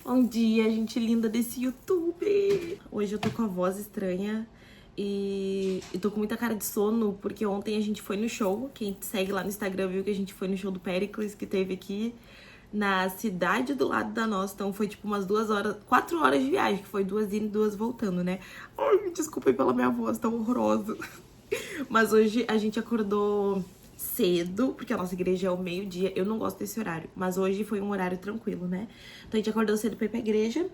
Bom dia, gente linda desse YouTube. Hoje eu tô com a voz estranha e tô com muita cara de sono, porque ontem a gente foi no show. Quem segue lá no Instagram viu que a gente foi no show do Péricles, que teve aqui na cidade do lado da nossa. Então foi tipo umas 4 horas de viagem, que foi 2 indo e 2 voltando, né? Ai, me desculpem pela minha voz tão horrorosa. Mas hoje a gente acordou cedo, porque a nossa igreja é o meio-dia. Eu não gosto desse horário, mas hoje foi um horário tranquilo, né? Então a gente acordou cedo pra ir pra igreja.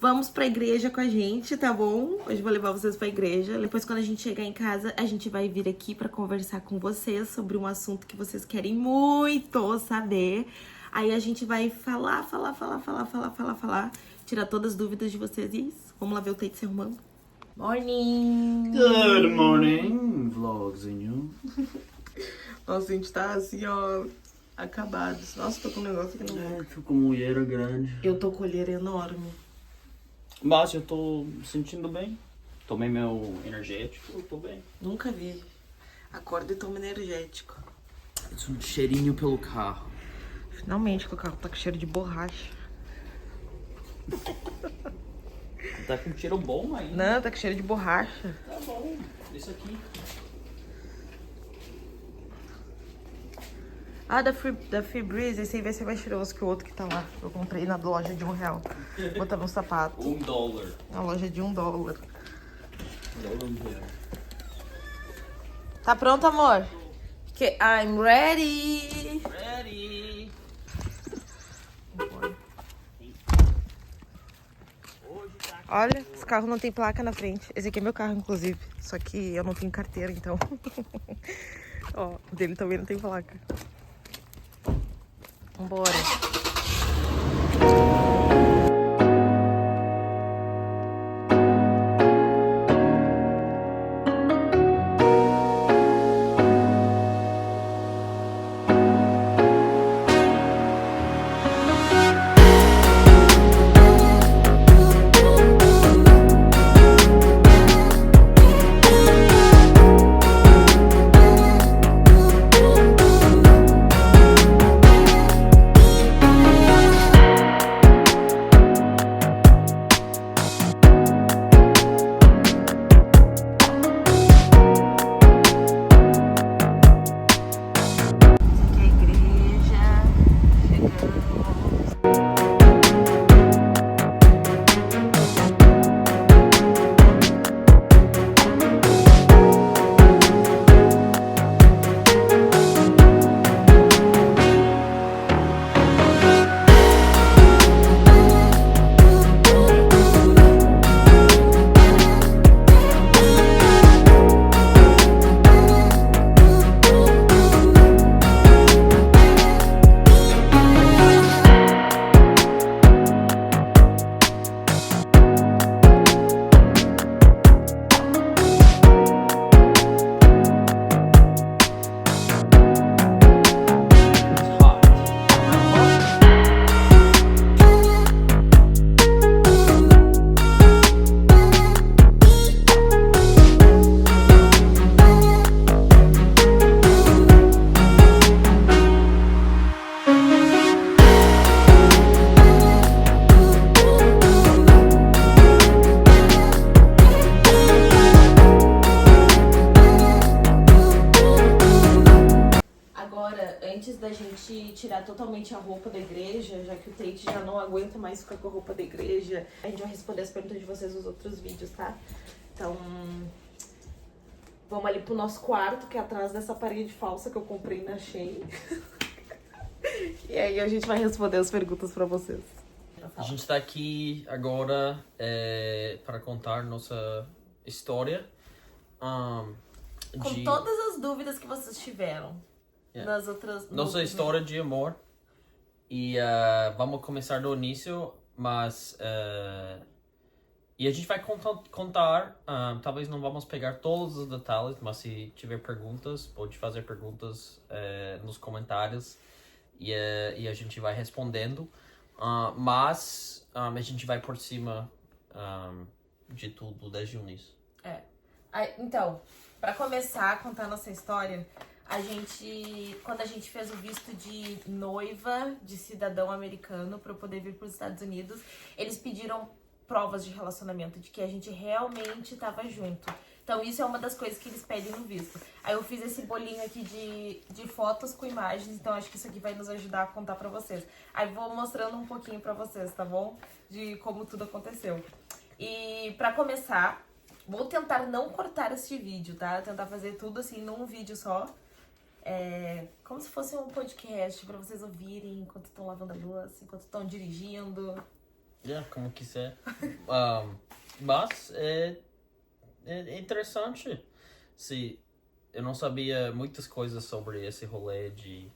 Vamos pra igreja com a gente, tá bom? Hoje eu vou levar vocês pra igreja. Depois, quando a gente chegar em casa, a gente vai vir aqui pra conversar com vocês sobre um assunto que vocês querem muito saber. Aí a gente vai falar, tirar todas as dúvidas de vocês. E é isso. Vamos lá ver o Tate se arrumando. Morning! Good morning, vlogzinho. Nossa, a gente tá assim, ó, acabados. Nossa, tô com um negócio aqui no boca. Tô com mulher grande. Eu tô com olheira enorme. Mas eu tô me sentindo bem. Tomei meu energético, eu tô bem. Nunca vi. Acorda e toma energético. Isso um cheirinho pelo carro. Finalmente, que o carro tá com cheiro de borracha. Tá com cheiro bom ainda. Não, tá com cheiro de borracha. Tá bom. Isso aqui. Ah, da Febreze, esse aí vai ser mais cheiroso que o outro que tá lá. Eu comprei na loja de R$1. Botava um sapato. $1. Na loja de $1. $1. Tá pronto, amor? Que I'm ready. Ready. Olha, esse carro não tem placa na frente. Esse aqui é meu carro, inclusive. Só que eu não tenho carteira, então. Ó, o dele também não tem placa. Vambora. Antes da gente tirar totalmente a roupa da igreja, já que o Tate já não aguenta mais ficar com a roupa da igreja, a gente vai responder as perguntas de vocês nos outros vídeos, tá? Então, vamos ali pro nosso quarto, que é atrás dessa parede falsa que eu comprei na Shein. E aí a gente vai responder as perguntas pra vocês. A gente tá aqui agora para contar nossa história. Com todas as dúvidas que vocês tiveram. Nas outras... Nossa história de amor. E vamos começar do início, mas... e a gente vai contar, talvez não vamos pegar todos os detalhes, mas se tiver perguntas, pode fazer perguntas nos comentários e a gente vai respondendo. Mas a gente vai por cima de tudo desde o início. Então, pra começar a contar nossa história, quando a gente fez o visto de noiva de cidadão americano para eu poder vir para os Estados Unidos, eles pediram provas de relacionamento, de que a gente realmente estava junto. Então isso é uma das coisas que eles pedem no visto. Aí eu fiz esse bolinho aqui de fotos com imagens, então acho que isso aqui vai nos ajudar a contar pra vocês. Aí vou mostrando um pouquinho pra vocês, tá bom? De como tudo aconteceu. E pra começar, vou tentar não cortar este vídeo, tá? Tentar fazer tudo assim num vídeo só. Como se fosse um podcast pra vocês ouvirem enquanto estão lavando a louça, enquanto estão dirigindo. Como quiser. Mas é interessante. Eu não sabia muitas coisas sobre esse rolê de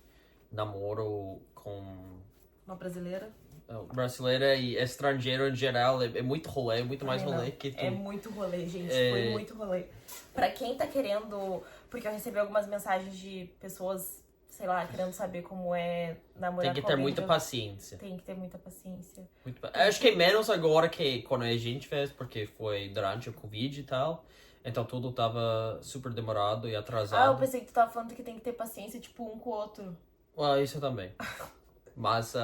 namoro com Uma brasileira. brasileira e estrangeiro em geral. É muito rolê, muito mais rolê que tu... É muito rolê, gente. Foi muito rolê. Pra quem tá querendo... Porque eu recebi algumas mensagens de pessoas, sei lá, querendo saber como é namorar com Tem que ter alguém muita de- paciência. Tem que ter muita paciência. Acho que é menos agora que quando a gente fez, porque foi durante o Covid e tal. Então tudo tava super demorado e Ah, eu atrasado. pensei que tu tava falando que tem que ter paciência, tipo, um com o outro. Isso também. Mas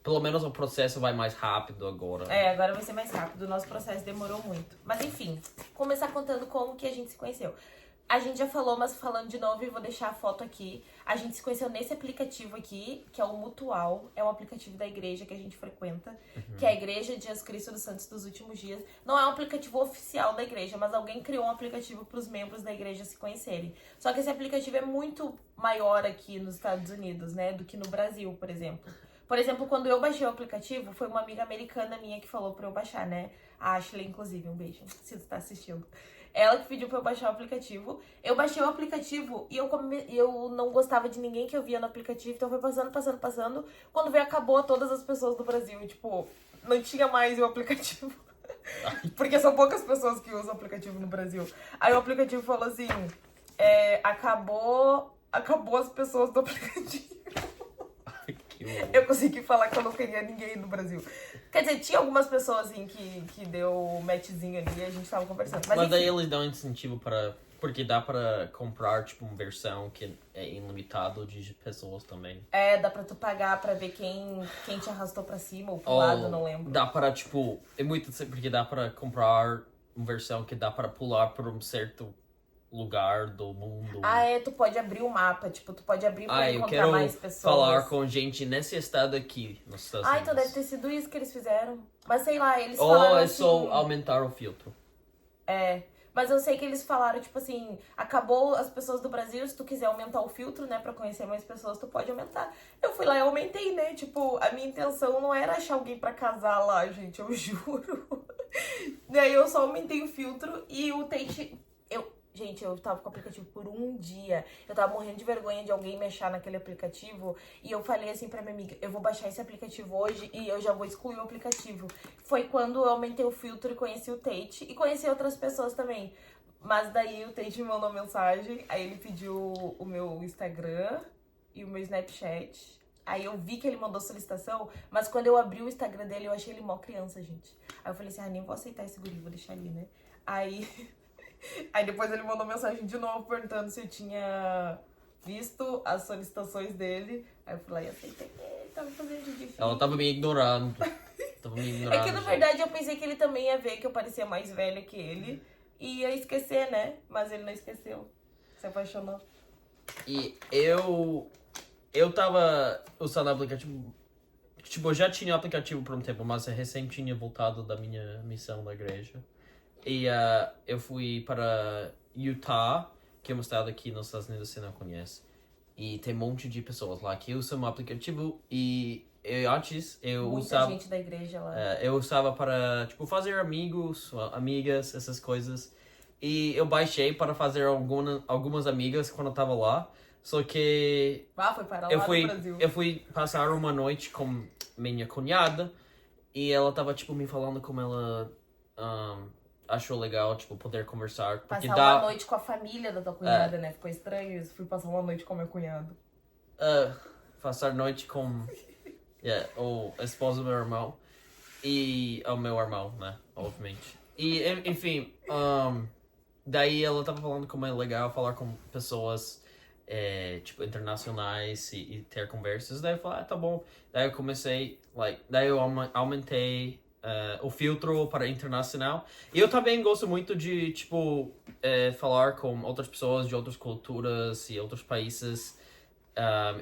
pelo menos o processo vai mais rápido agora. Agora vai ser mais rápido. O nosso processo demorou muito. Mas enfim, começar contando como que a gente se conheceu. A gente já falou, mas falando de novo, e vou deixar a foto aqui. A gente se conheceu nesse aplicativo aqui, que é o Mutual. É um aplicativo da igreja que a gente frequenta, que é a Igreja de Jesus Cristo dos Santos dos Últimos Dias. Não é um aplicativo oficial da igreja, mas alguém criou um aplicativo para os membros da igreja se conhecerem. Só que esse aplicativo é muito maior aqui nos Estados Unidos, né, do que no Brasil, por exemplo. Por exemplo, quando eu baixei o aplicativo, foi uma amiga americana minha que falou pra eu baixar, né? A Ashley, inclusive, um beijo, se você tá assistindo. Ela que pediu pra eu baixar o aplicativo. Eu baixei o aplicativo e eu não gostava de ninguém que eu via no aplicativo. Então foi passando. Quando veio, acabou todas as pessoas do Brasil. E, tipo, não tinha mais o aplicativo. Porque são poucas pessoas que usam o aplicativo no Brasil. Aí o aplicativo falou assim, acabou as pessoas do aplicativo. Eu consegui falar que eu não queria ninguém no Brasil. Quer dizer, tinha algumas pessoas assim que deu matchzinho ali e a gente tava conversando. Mas daí enfim. eles dão incentivo para... Porque dá pra comprar, tipo, uma versão que é ilimitado de pessoas também. Dá pra tu pagar pra ver quem te arrastou pra cima ou pro lado, não lembro. Dá para, tipo... É muito... Porque dá pra comprar uma versão que dá para pular por um certo lugar do mundo. Tu pode abrir o mapa, tipo, tu pode abrir pra eu encontrar quero mais pessoas. falar com gente nesse estado aqui, nos Estados Unidos. Então deve ter sido isso que eles fizeram. Mas sei lá, eles Ou falaram é assim... só aumentar o filtro. Mas eu sei que eles falaram, tipo assim, acabou as pessoas do Brasil, se tu quiser aumentar o filtro, né, pra conhecer mais pessoas, tu pode aumentar. Eu fui lá e aumentei, né, tipo, a minha intenção não era achar alguém pra casar lá, gente, eu juro. Daí eu só aumentei o filtro e o Tate... Gente, eu tava com o aplicativo por um dia. Eu tava morrendo de vergonha de alguém me achar naquele aplicativo. E eu falei assim pra minha amiga, eu vou baixar esse aplicativo hoje e eu já vou excluir o aplicativo. Foi quando eu aumentei o filtro e conheci o Tate. E conheci outras pessoas também. Mas daí o Tate me mandou mensagem. Aí ele pediu o meu Instagram e o meu Snapchat. Aí eu vi que ele mandou solicitação. Mas quando eu abri o Instagram dele, eu achei ele mó criança, gente. Aí eu falei assim, nem vou aceitar esse guri, vou deixar ali, né? Aí depois ele mandou mensagem de novo perguntando se eu tinha visto as solicitações dele. Aí eu fui lá e aceitei. Ele tava fazendo de difícil. Ela tava me ignorando. É que na verdade eu pensei que ele também ia ver que eu parecia mais velha que ele. E ia esquecer, né? Mas ele não esqueceu. Se apaixonou. E eu tava usando o aplicativo... Tipo, eu já tinha o aplicativo por um tempo, mas eu recém tinha voltado da minha missão da igreja. E eu fui para Utah, que é um estado aqui nos Estados Unidos, você não conhece. E tem um monte de pessoas lá que usam o aplicativo. E antes eu usava... Muita gente da igreja lá. Eu usava para, tipo, fazer amigos, amigas, essas coisas. E eu baixei para fazer algumas amigas quando eu tava lá. Só que... Foi para lá no Brasil. Eu fui passar uma noite com minha cunhada. E ela tava, tipo, me falando como ela... achou legal, tipo, poder conversar. Porque passar uma noite com a família da tua cunhada, né? Ficou estranho isso. Fui passar uma noite com meu cunhado. Passar noite com o esposo do meu irmão. E o meu irmão, né? Obviamente. E, enfim, daí ela tava falando como é legal falar com pessoas tipo, internacionais e ter conversas. Daí eu falei, tá bom. Daí eu comecei, daí eu aumentei o filtro para internacional. E eu também gosto muito de, tipo, falar com outras pessoas de outras culturas e outros países.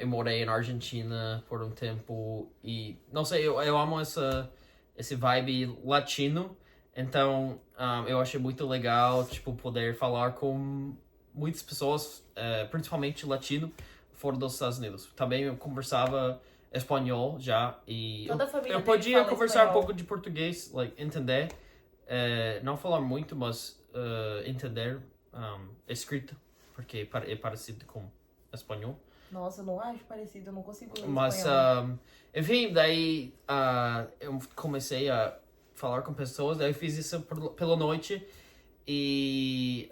Eu morei na Argentina por um tempo e, não sei, eu amo esse vibe latino. Então, eu achei muito legal, tipo, poder falar com muitas pessoas, principalmente latino, fora dos Estados Unidos. Também eu conversava espanhol já e Toda a família eu dele podia fala conversar um espanhol. pouco de português, entender. Não falar muito, mas entender escrita, porque é parecido com espanhol. Nossa, eu não acho parecido, eu não consigo ler Mas, espanhol. enfim, daí eu comecei a falar com pessoas, daí eu fiz isso pela noite e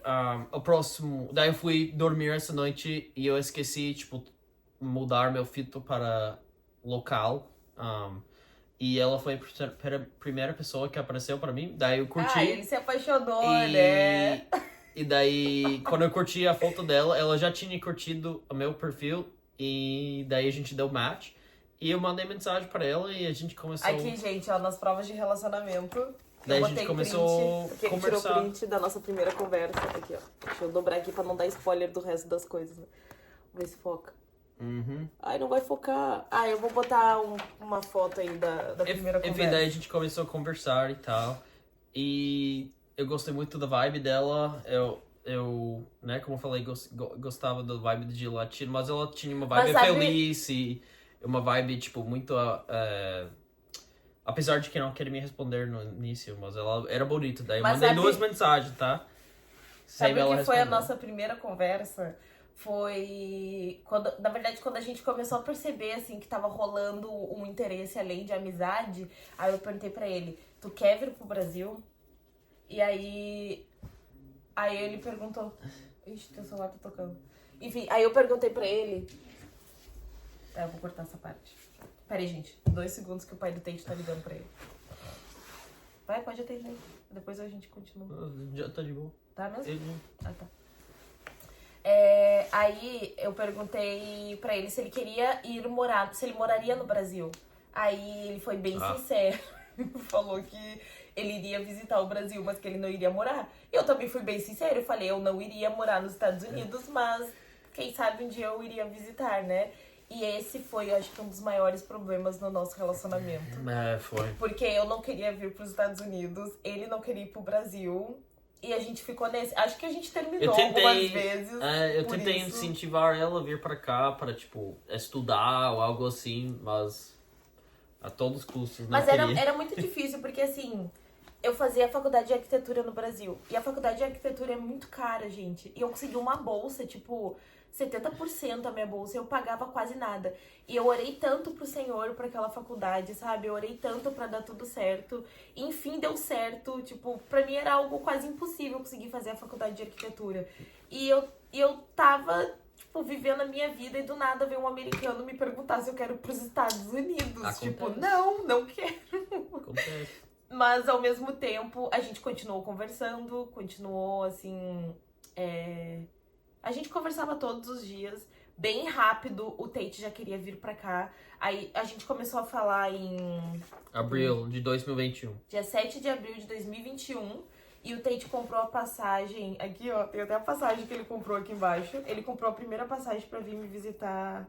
o próximo, daí eu fui dormir essa noite e eu esqueci, tipo, mudar meu filtro para local. E ela foi a primeira pessoa que apareceu para mim, daí eu Ah, curti ele se apaixonou, né? e, e daí quando eu curti a foto dela, ela já tinha curtido o meu perfil e daí a gente deu match. E eu mandei mensagem pra ela e a gente começou. Aqui, gente, ó, nas provas de relacionamento. Daí Eu a gente botei começou print, porque a ele tirou conversar. print da nossa primeira conversa. Aqui, ó. Deixa eu dobrar aqui pra não dar spoiler do resto das coisas, né? Vamos ver se foca. Uhum. Ai, não vai focar. Ah, eu vou botar uma foto aí da primeira Enfim, conversa. daí a gente começou a conversar e tal. E eu gostei muito da vibe dela. Né, como eu falei, gostava da vibe de latino, mas ela tinha uma vibe Mas sabe- feliz e uma vibe, tipo, muito. Apesar de que não queria me responder no início, mas ela era bonita. Daí eu Mas mandei sabe- 2 mensagens, tá? Sem Sabe o ela que foi a responder. nossa primeira conversa? Foi quando, na verdade, quando a gente começou a perceber assim que tava rolando um interesse além de amizade, aí eu perguntei pra ele: "Tu quer vir pro Brasil?" E aí ele perguntou: "Ixi, teu celular tá tocando." Enfim, aí eu perguntei pra ele. Tá, eu vou cortar essa parte. Pera aí, gente. 2 segundos que o pai do Tate tá ligando pra ele. Vai, pode atender. Depois a gente continua. Já tá de boa. Tá mesmo? Ele- Ah, tá. Aí eu perguntei pra ele se ele queria ir morar, se ele moraria no Brasil. Aí ele foi bem sincero. Falou que ele iria visitar o Brasil, mas que ele não iria morar. Eu também fui bem sincero. Eu falei, eu não iria morar nos Estados Unidos, mas quem sabe um dia eu iria visitar, né? E esse foi, acho que, um dos maiores problemas no nosso relacionamento. Foi. Porque eu não queria vir pros Estados Unidos, ele não queria ir pro Brasil. E a gente ficou nesse. Acho que a gente terminou algumas vezes. Eu por tentei isso. incentivar ela a vir pra cá para, tipo, estudar ou algo assim, mas a todos os custos não Mas queria. era muito difícil, porque assim, eu fazia a faculdade de arquitetura no Brasil. E a faculdade de arquitetura é muito cara, gente. E eu consegui uma bolsa, tipo, 70% a minha bolsa. Eu pagava quase nada. E eu orei tanto pro Senhor pra aquela faculdade, sabe? Eu orei tanto pra dar tudo certo. E, enfim, deu certo. Tipo, pra mim era algo quase impossível conseguir fazer a faculdade de arquitetura. E eu tava, tipo, vivendo a minha vida e do nada veio um americano me perguntar se eu quero ir pros Estados Unidos. Acontece. Tipo, não quero. Acontece. Mas ao mesmo tempo, a gente continuou conversando, continuou assim. A gente conversava todos os dias. Bem rápido, o Tate já queria vir pra cá. Aí a gente começou a falar em Abril de 2021. dia 7 de abril de 2021. E o Tate comprou a passagem. Aqui, ó, tem até a passagem que ele comprou aqui embaixo. Ele comprou a primeira passagem pra vir me visitar.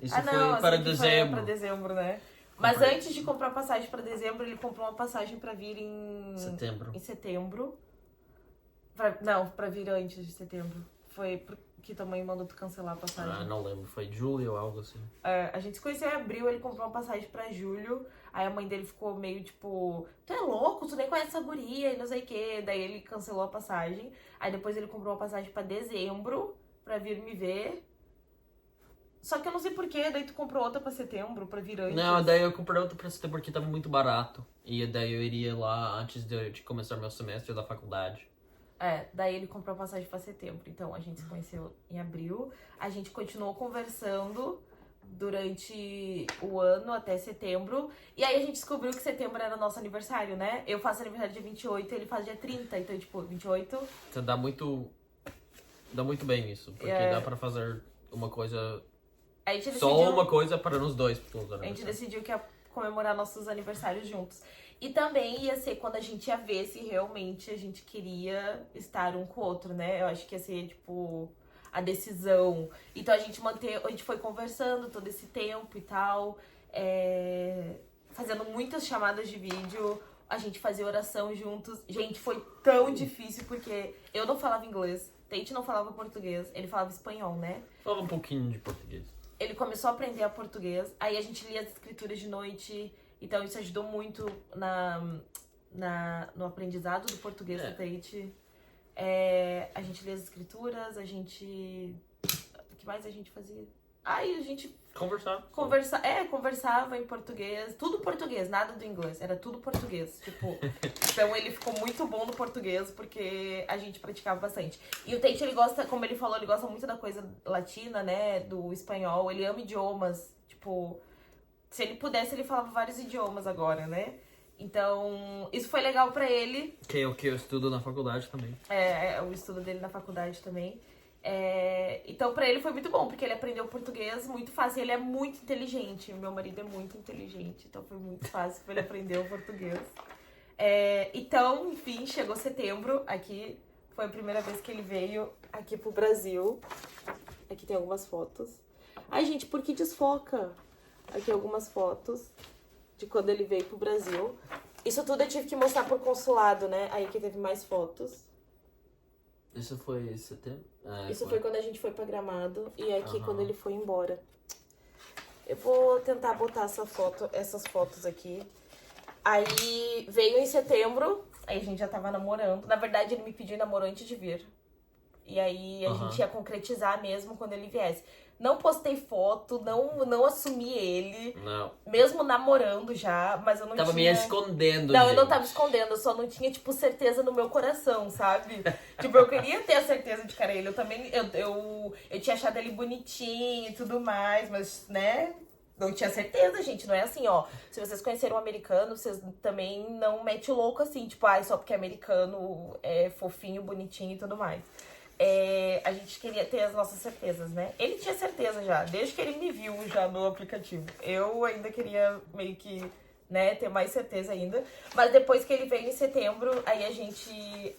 Isso Não, foi essa para aqui foi dezembro. pra dezembro, né? Mas Comprei. antes de comprar a passagem pra dezembro, ele comprou uma passagem pra vir em setembro. Pra vir antes de setembro. Foi porque também mandou tu cancelar a passagem. Não lembro, foi julho ou algo assim. A gente se conheceu em abril, ele comprou uma passagem pra julho. Aí a mãe dele ficou meio tipo, tu é louco, tu nem conhece essa guria e não sei o quê. Daí ele cancelou a passagem. Aí depois ele comprou uma passagem pra dezembro, pra vir me ver. Só que eu não sei porquê, daí tu comprou outra pra setembro, pra vir antes. Não, daí eu comprei outra pra setembro porque tava muito barato. E daí eu iria lá antes de começar meu semestre da faculdade. Daí ele comprou a passagem pra setembro. Então a gente se conheceu em abril. A gente continuou conversando durante o ano até setembro. E aí a gente descobriu que setembro era nosso aniversário, né? Eu faço aniversário dia 28, ele faz dia 30. Então, tipo, 28. Então dá muito dá muito bem isso. Porque dá pra fazer uma coisa... A gente Só decidiu... uma coisa para nós dois. A gente decidiu que ia comemorar nossos aniversários juntos. E também ia ser quando a gente ia ver se realmente a gente queria estar um com o outro, né? Eu acho que ia ser, tipo, a decisão. Então a gente foi conversando todo esse tempo e tal, fazendo muitas chamadas de vídeo, a gente fazia oração juntos. Gente, foi tão difícil porque eu não falava inglês, Tate não falava português, ele falava espanhol, né? Falava um pouquinho de português. Ele começou a aprender a português, aí a gente lia as escrituras de noite, então isso ajudou muito no aprendizado do português do Tate. A gente lia as escrituras, o que mais a gente fazia? Aí a gente conversava em português, tudo português, nada do inglês, era tudo português, tipo, então ele ficou muito bom no português porque a gente praticava bastante. E o Tate, ele gosta, como ele falou, ele gosta muito da coisa latina, né, do espanhol, ele ama idiomas, tipo, se ele pudesse, ele falava vários idiomas agora, né? Então, isso foi legal pra ele. Que é o que eu estudo na faculdade também. O estudo dele na faculdade também. Então, pra ele foi muito bom, porque ele aprendeu português muito fácil. Ele é muito inteligente. Meu marido é muito inteligente, então foi muito fácil pra ele aprender o português. Então, enfim, chegou setembro. Aqui foi a primeira vez que ele veio aqui pro Brasil. Aqui tem algumas fotos. Ai, gente, por que desfoca? Aqui algumas fotos de quando ele veio pro Brasil. Isso tudo eu tive que mostrar pro consulado, né? Aí aqui teve mais fotos. Isso foi em setembro? Isso foi quando a gente foi pra Gramado. E aqui quando ele foi embora. Eu vou tentar botar essas fotos aqui. Aí veio em setembro. Aí a gente já tava namorando. Na verdade, ele me pediu namoro antes de vir. E aí a gente ia concretizar mesmo quando ele viesse. Não postei foto, não assumi ele. Não. Mesmo namorando já, mas eu não tava tinha... me escondendo, Não, gente. eu não tava escondendo, eu só não tinha, tipo, certeza no meu coração, sabe? Tipo, eu queria ter a certeza de que era ele. Eu também, eu tinha achado ele bonitinho e tudo mais, mas, né... Não tinha certeza, gente. Não é assim, ó. Se vocês conheceram um americano, vocês também não metem o louco assim. Tipo, só porque é americano, é fofinho, bonitinho e tudo mais. A gente queria ter as nossas certezas, né? Ele tinha certeza já, desde que ele me viu já no aplicativo. Eu ainda queria meio que, né, ter mais certeza ainda. Mas depois que ele veio em setembro, aí a gente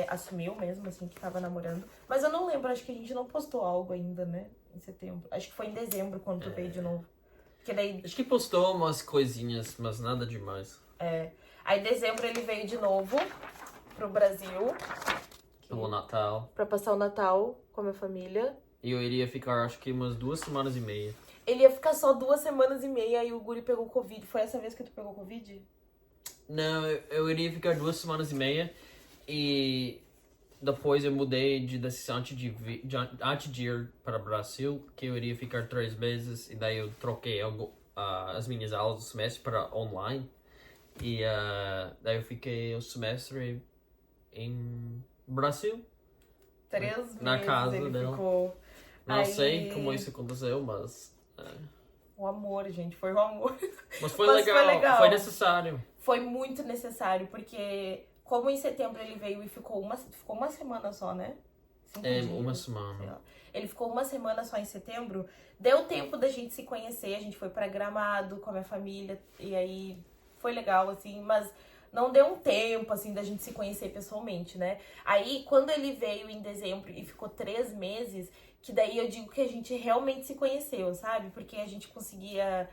assumiu mesmo, assim, que tava namorando. Mas eu não lembro, acho que a gente não postou algo ainda, né? Em setembro. Acho que foi em dezembro quando tu veio de novo. Porque daí... Acho que postou umas coisinhas, mas nada demais. Aí em dezembro ele veio de novo pro Brasil. Pelo Natal. Pra passar o Natal com a minha família. E eu iria ficar, acho que umas 2 semanas e meia. Ele ia ficar só 2 semanas e meia e o Guri pegou Covid. Foi essa vez que tu pegou Covid? Não, eu iria ficar 2 semanas e meia. E depois eu mudei de decisão antes de ir para o Brasil, que eu iria ficar 3 meses. E daí eu troquei as minhas aulas do semestre para online. E daí eu fiquei o semestre em Brasil. 3 meses na casa ele dela. ficou. Não sei como isso aconteceu, mas... O amor, gente, foi o amor. Mas foi legal, foi necessário. Foi muito necessário, porque como em setembro ele veio e ficou uma semana só, né? 5 dias, uma semana. Ele ficou uma semana só em setembro. Deu tempo da gente se conhecer, a gente foi pra Gramado com a minha família, e aí foi legal, assim, mas não deu um tempo, assim, da gente se conhecer pessoalmente, né? Aí, quando ele veio em dezembro e ficou 3 meses, que daí eu digo que a gente realmente se conheceu, sabe? Porque a gente conseguia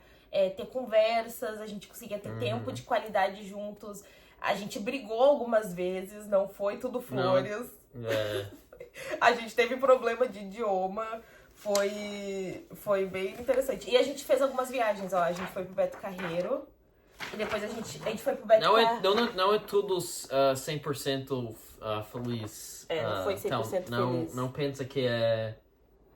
ter conversas, a gente conseguia ter tempo de qualidade juntos. A gente brigou algumas vezes, não foi tudo flores. A gente teve problema de idioma, foi bem interessante. E a gente fez algumas viagens, ó. A gente foi pro Beto Carreiro. E depois a gente foi pro Beto Carreiro. Não é tudo 100% feliz. Não foi 100% feliz. Não pensa que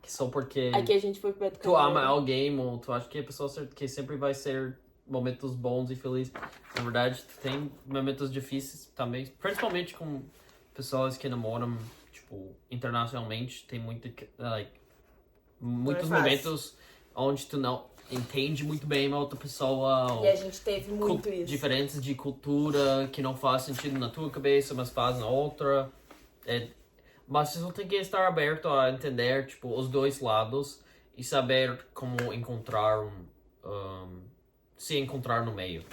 só porque aqui a gente foi pro Beto tu Carreiro. ama alguém ou tu acha que a pessoa que sempre vai ser momentos bons e felizes. Na verdade, tem momentos difíceis também. Principalmente com pessoas que namoram, tipo, internacionalmente. Tem muitos momentos onde tu não entende muito bem a outra pessoa. E a gente teve muito isso. Diferenças de cultura que não faz sentido na tua cabeça, mas faz na outra. Mas você só tem que estar aberto a entender, tipo, os dois lados e saber como encontrar se encontrar no meio.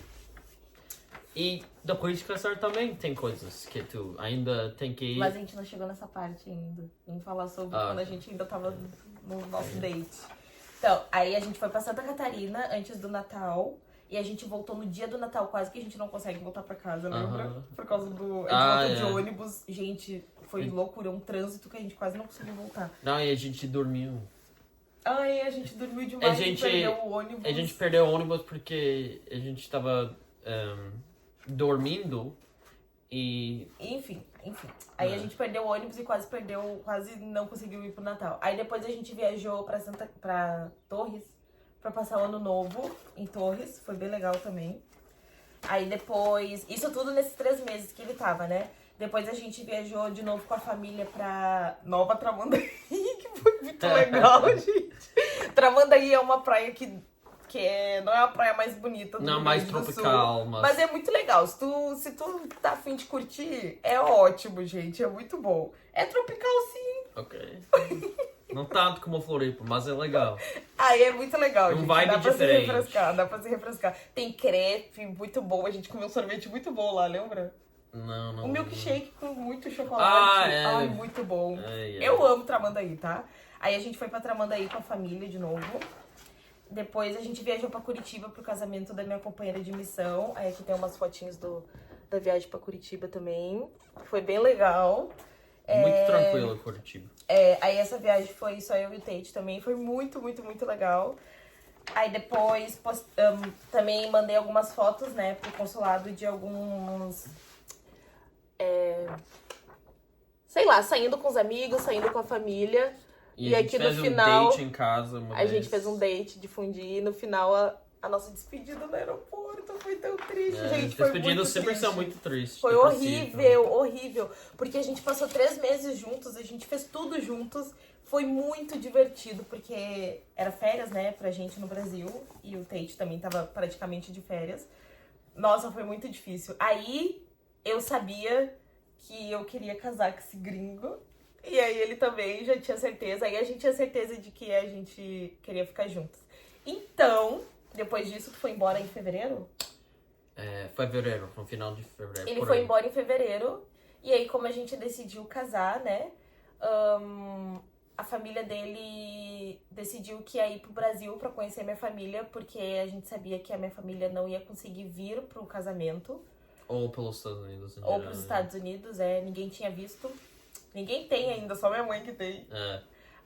E depois de casar também tem coisas que tu ainda tem que ir. Mas a gente não chegou nessa parte ainda. Vamos falar sobre quando a gente ainda tava no nosso date. Então, aí a gente foi pra Santa Catarina antes do Natal. E a gente voltou no dia do Natal, quase que a gente não consegue voltar pra casa, lembra? Por causa do... A gente voltou de ônibus. Gente, foi loucura, um trânsito que a gente quase não conseguiu voltar. Não, e a gente dormiu. Ai, a gente dormiu demais e perdeu o ônibus. A gente perdeu o ônibus porque a gente tava dormindo e... Enfim. Aí a gente perdeu o ônibus e quase não conseguiu ir pro Natal. Aí depois a gente viajou pra Torres, pra passar o ano novo em Torres. Foi bem legal também. Aí depois... Isso tudo nesses 3 meses que ele tava, né? Depois a gente viajou de novo com a família pra Nova Tramandaí, que foi muito legal, gente. Tramandaí é uma praia que não é a praia mais bonita do Rio mais Grande do tropical, Sul, mas é muito legal. Se tu tá afim de curtir, é ótimo, gente. É muito bom. É tropical, sim. Ok. Não tanto como Floripa, mas é legal. Aí é muito legal, gente. Vibe dá pra diferente. se refrescar, dá pra se refrescar. Tem crepe muito bom. A gente comeu um sorvete muito bom lá, lembra? Não. Um milkshake com muito chocolate. Ai, muito bom. Eu amo Tramandaí, tá? Aí a gente foi pra Tramandaí com a família de novo. Depois a gente viajou pra Curitiba pro casamento da minha companheira de missão. Aí aqui tem umas fotinhos da viagem pra Curitiba também. Foi bem legal. Muito tranquilo Curitiba. Aí essa viagem foi só eu e o Tate também. Foi muito, muito, muito legal. Aí depois também mandei algumas fotos, né, pro consulado de alguns... sei lá, saindo com os amigos, saindo com a família. E aqui no final... um date em casa. A gente fez um date de fundir e no final a nossa despedida no aeroporto foi tão triste, gente. Foi despedidas muito sempre triste. são muito tristes. Foi horrível. Porque a gente passou 3 meses juntos, a gente fez tudo juntos. Foi muito divertido, porque era férias, né, pra gente no Brasil. E o Tate também tava praticamente de férias. Nossa, foi muito difícil. Aí eu sabia que eu queria casar com esse gringo. E aí ele também já tinha certeza. Aí a gente tinha certeza de que a gente queria ficar juntos. Então, depois disso, tu foi embora em fevereiro? Fevereiro, no final de fevereiro. Ele foi embora em fevereiro. E aí, como a gente decidiu casar, né? A família dele decidiu que ia ir pro Brasil pra conhecer minha família. Porque a gente sabia que a minha família não ia conseguir vir pro casamento. Ou pelos Estados Unidos. Ou pros Estados Unidos, ninguém tinha visto. Ninguém tem ainda, só minha mãe que tem.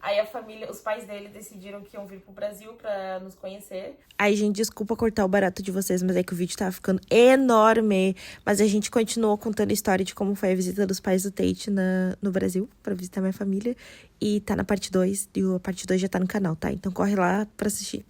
Aí a família, os pais dele decidiram que iam vir pro Brasil pra nos conhecer. Aí, gente, desculpa cortar o barato de vocês, mas é que o vídeo tava ficando enorme. Mas a gente continuou contando a história de como foi a visita dos pais do Tate no Brasil, pra visitar minha família. E tá na parte 2, e a parte 2 já tá no canal, tá? Então corre lá pra assistir.